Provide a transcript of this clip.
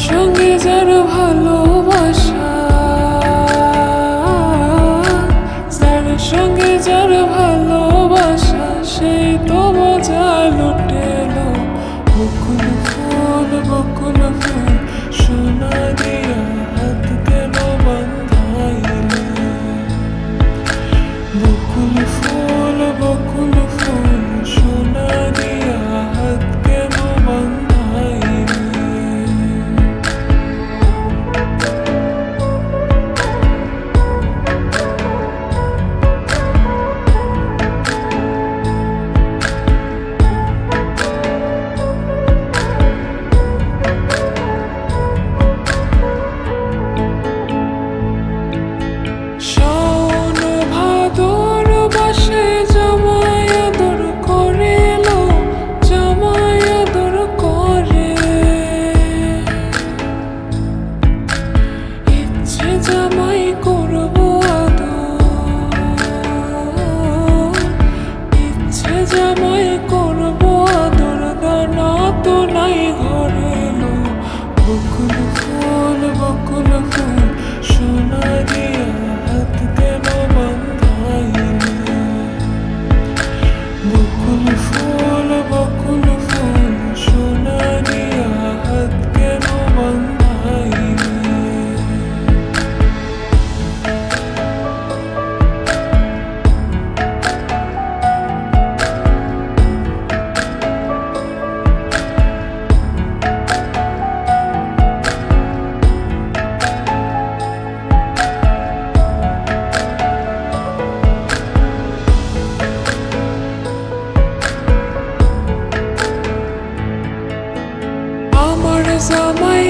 সঙ্গে যার ভালোবাসা, যার সঙ্গে যার ভালোবাসা, সেই তো মজা লুটেলো। বকুল ফুল সোনা দিয়া হাত কেন বান্ধাইলে? বকুল ফুল সোনা দিয়া হাত কেন বান্ধাইলে? শাওন ভাদর বাসে জামাই আদর করেলো, জামাই আদর করে। ইচ্ছে জামাই করবো আদর, ইচ্ছে জামাই করবো আদর, দানা তো নাই ঘরে লো। বকুল ফুল সোনা দিয়া হাত কেন বান্ধাইলে? বকুল ফুল সোনা দিয়া হাত কেন বান্ধাইলে? আমার জামাই